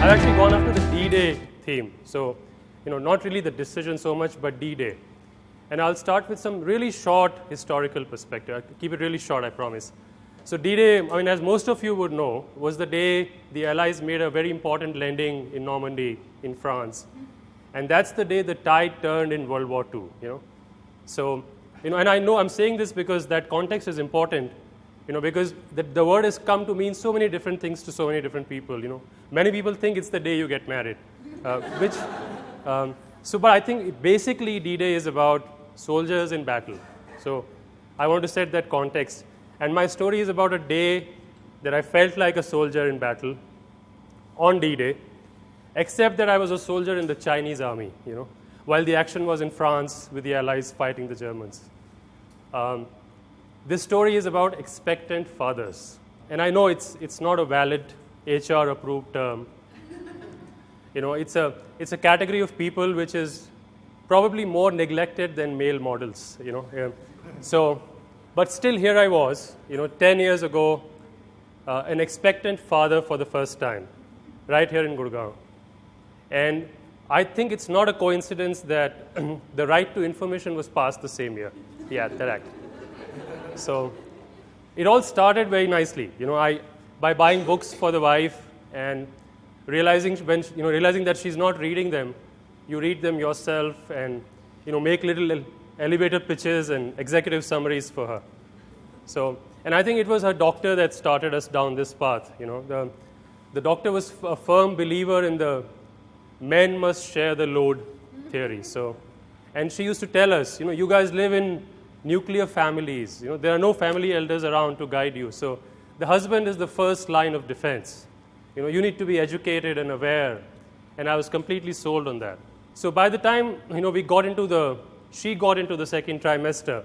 I've actually gone after the D-Day theme. So, not really the decision so much, but D-Day. And I'll start with some really short historical perspective. I'll keep it really short, I promise. So D-Day, as most of you would know, was the day the Allies made a very important landing in Normandy in France. And that's the day the tide turned in World War II, So, and I know I'm saying this because that context is important, because the word has come to mean so many different things to so many different people, Many people think it's the day you get married, but I think basically D-Day is about soldiers in battle. So I want to set that context. And my story is about a day that I felt like a soldier in battle on D-Day, except that I was a soldier in the Chinese army, while the action was in France with the Allies fighting the Germans. This story is about expectant fathers. And I know it's not a valid HR-approved term. It's a category of people which is probably more neglected than male models, But still here I was, 10 years ago, an expectant father for the first time, right here in Gurgaon. And I think it's not a coincidence that the right to information was passed the same year. Yeah, that act. So it all started very nicely, by buying books for the wife and realizing that she's not reading them, you read them yourself and make little elevator pitches and executive summaries for her. So, and I think it was her doctor that started us down this path. The doctor was a firm believer in the men must share the load theory. So, and she used to tell us, you guys live in nuclear families. There are no family elders around to guide you. So, the husband is the first line of defense. You need to be educated and aware. And I was completely sold on that. So by the time she got into the second trimester,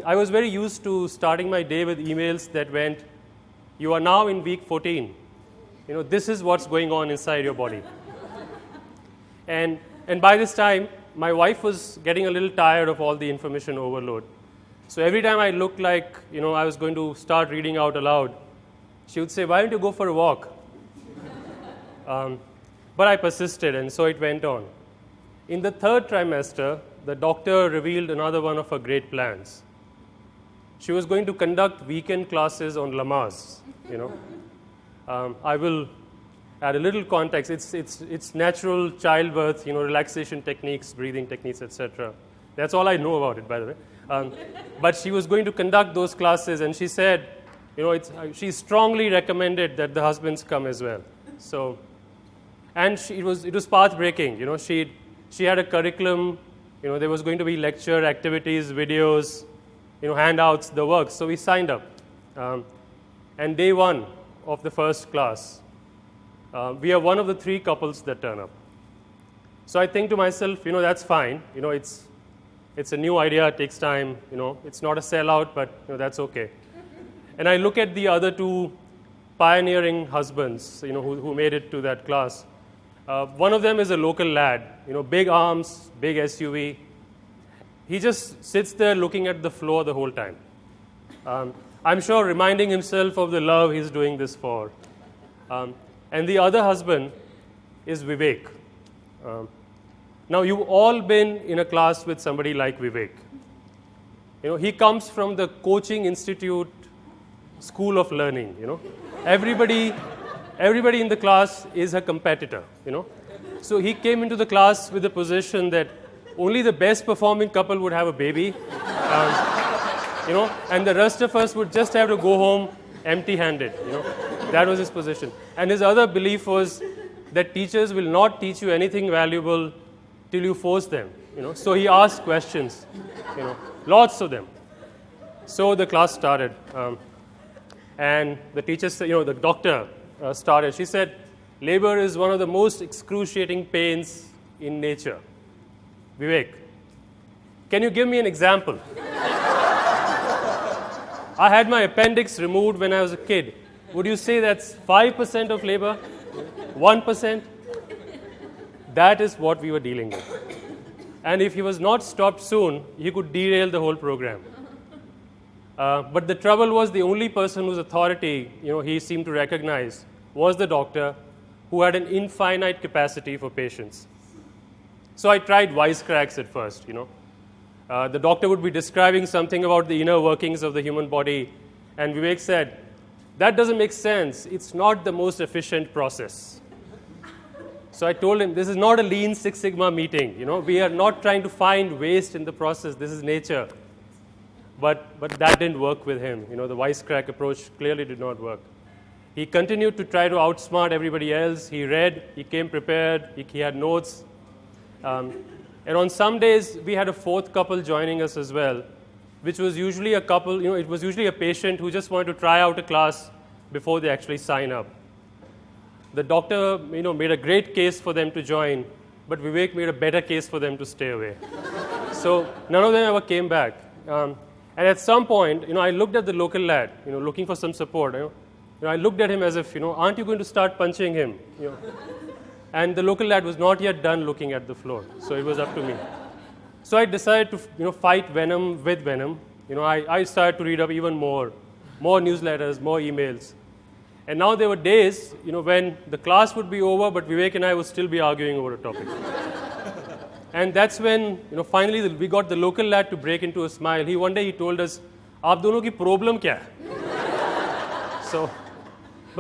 I was very used to starting my day with emails that went, "You are now in week 14. This is what's going on inside your body." And by this time, my wife was getting a little tired of all the information overload. So every time I looked like I was going to start reading out aloud, she would say, "Why don't you go for a walk?" But I persisted, and so it went on. In the third trimester, the doctor revealed another one of her great plans. She was going to conduct weekend classes on Lamaze. I will add a little context. It's natural childbirth, relaxation techniques, breathing techniques, etc. That's all I know about it, by the way. But she was going to conduct those classes, and she said, she strongly recommended that the husbands come as well. So, and it was path-breaking. She had a curriculum. There was going to be lecture, activities, videos, handouts, the works. So we signed up. And day one of the first class, we are one of the 3 couples that turn up. So I think to myself, that's fine. It's a new idea. It takes time. It's not a sellout, but that's okay. And I look at the other 2 pioneering husbands, who made it to that class. One of them is a local lad, big arms, big SUV. He just sits there looking at the floor the whole time. I'm sure reminding himself of the love he's doing this for. And the other husband is Vivek. Now, you've all been in a class with somebody like Vivek. He comes from the Coaching Institute School of Learning, Everybody in the class is a competitor, So he came into the class with the position that only the best performing couple would have a baby, and the rest of us would just have to go home empty-handed, That was his position. And his other belief was that teachers will not teach you anything valuable till you force them, So he asked questions, lots of them. So the class started. And the teacher said, the doctor started. She said, labor is one of the most excruciating pains in nature. Vivek, can you give me an example? I had my appendix removed when I was a kid. Would you say that's 5% of labor? 1%? That is what we were dealing with. And if he was not stopped soon, he could derail the whole program. But the trouble was the only person whose authority, he seemed to recognize was the doctor, who had an infinite capacity for patience. So I tried wisecracks at first, The doctor would be describing something about the inner workings of the human body, and Vivek said, "That doesn't make sense. It's not the most efficient process." So I told him, this is not a Lean Six Sigma meeting. We are not trying to find waste in the process. This is nature. But that didn't work with him. The wisecrack approach clearly did not work. He continued to try to outsmart everybody else. He read. He came prepared. He had notes. And on some days, we had a fourth couple joining us as well, which was usually a couple, it was usually a patient who just wanted to try out a class before they actually sign up. The doctor, made a great case for them to join, but Vivek made a better case for them to stay away. So none of them ever came back. And at some point, I looked at the local lad, looking for some support. I looked at him as if, aren't you going to start punching him? And the local lad was not yet done looking at the floor, so it was up to me. So I decided to, fight venom with venom. I started to read up even more newsletters, more emails. And now there were days, when the class would be over, but Vivek and I would still be arguing over a topic. And that's when, finally we got the local lad to break into a smile. One day he told us, "Aap dono ki problem kya hai?"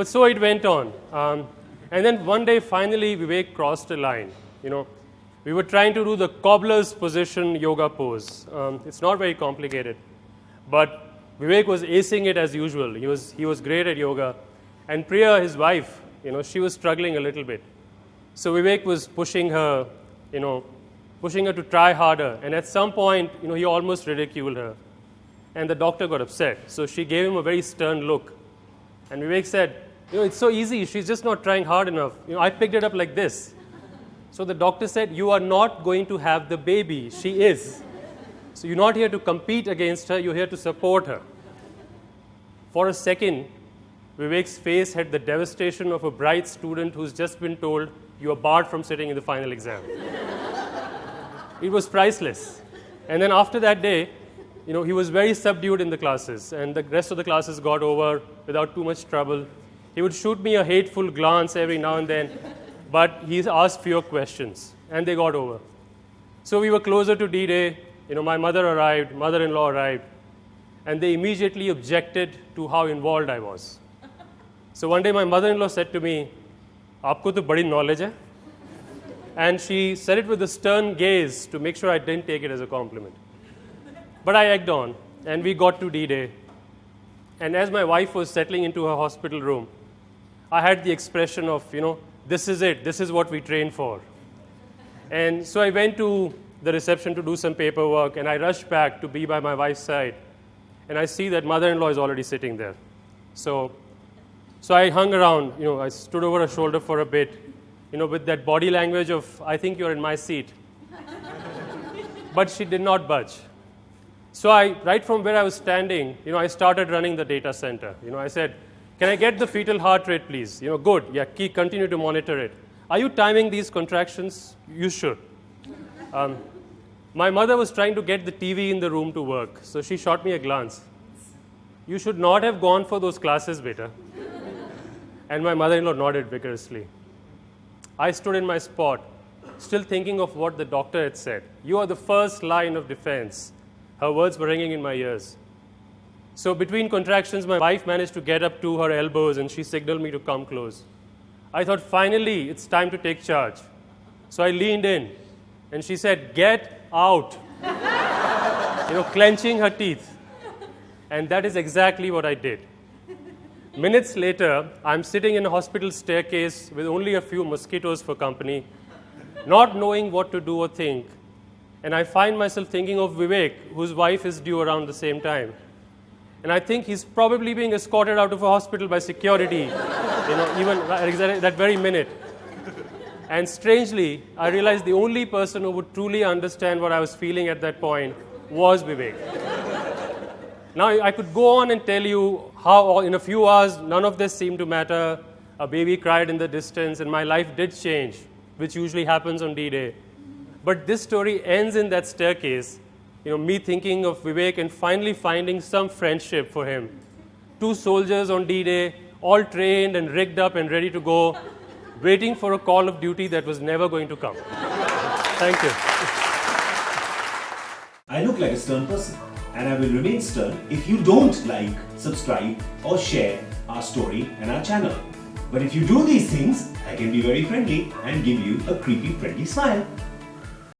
So it went on. And then one day, finally, Vivek crossed a line. We were trying to do the cobbler's position yoga pose. It's not very complicated. But Vivek was acing it as usual. He was great at yoga. And Priya, his wife, she was struggling a little bit. So Vivek was pushing her to try harder. And at some point, he almost ridiculed her. And the doctor got upset. So she gave him a very stern look. And Vivek said, "It's so easy. She's just not trying hard enough. I picked it up like this." So the doctor said, "You are not going to have the baby. She is. So you're not here to compete against her. You're here to support her." For a second, Vivek's face had the devastation of a bright student who's just been told, "You are barred from sitting in the final exam." It was priceless. And then after that day, he was very subdued in the classes, and the rest of the classes got over without too much trouble. He would shoot me a hateful glance every now and then, but he asked fewer questions, and they got over. So we were closer to D-Day. My mother-in-law arrived, and they immediately objected to how involved I was. So one day my mother-in-law said to me, "Aapko to badi knowledge hai?" And she said it with a stern gaze to make sure I didn't take it as a compliment. But I egged on, and we got to D-Day. And as my wife was settling into her hospital room, I had the expression of, this is it, this is what we trained for. And so I went to the reception to do some paperwork, and I rushed back to be by my wife's side. And I see that mother-in-law is already sitting there. So I hung around, I stood over her shoulder for a bit, with that body language of, "I think you're in my seat." But she did not budge. So right from where I was standing, I started running the data center. I said, "Can I get the fetal heart rate, please?" "Good. Yeah, continue to monitor it." "Are you timing these contractions?" "You should." My mother was trying to get the TV in the room to work, so she shot me a glance. "You should not have gone for those classes, beta." And my mother-in-law nodded vigorously. I stood in my spot, still thinking of what the doctor had said. "You are the first line of defense." Her words were ringing in my ears. So between contractions, my wife managed to get up to her elbows, and she signaled me to come close. I thought, finally, it's time to take charge. So I leaned in, and she said, "Get out," clenching her teeth. And that is exactly what I did. Minutes later, I'm sitting in a hospital staircase with only a few mosquitoes for company, not knowing what to do or think. And I find myself thinking of Vivek, whose wife is due around the same time. And I think he's probably being escorted out of a hospital by security, even at that very minute. And strangely, I realized the only person who would truly understand what I was feeling at that point was Vivek. Now, I could go on and tell you how in a few hours, none of this seemed to matter. A baby cried in the distance, and my life did change, which usually happens on D-Day. But this story ends in that staircase, me thinking of Vivek and finally finding some friendship for him. 2 soldiers on D-Day, all trained and rigged up and ready to go. waiting for a call of duty that was never going to come. Thank you. I look like a stern person, and I will remain stern if you don't like, subscribe, or share our story and our channel. But if you do these things, I can be very friendly and give you a creepy friendly smile.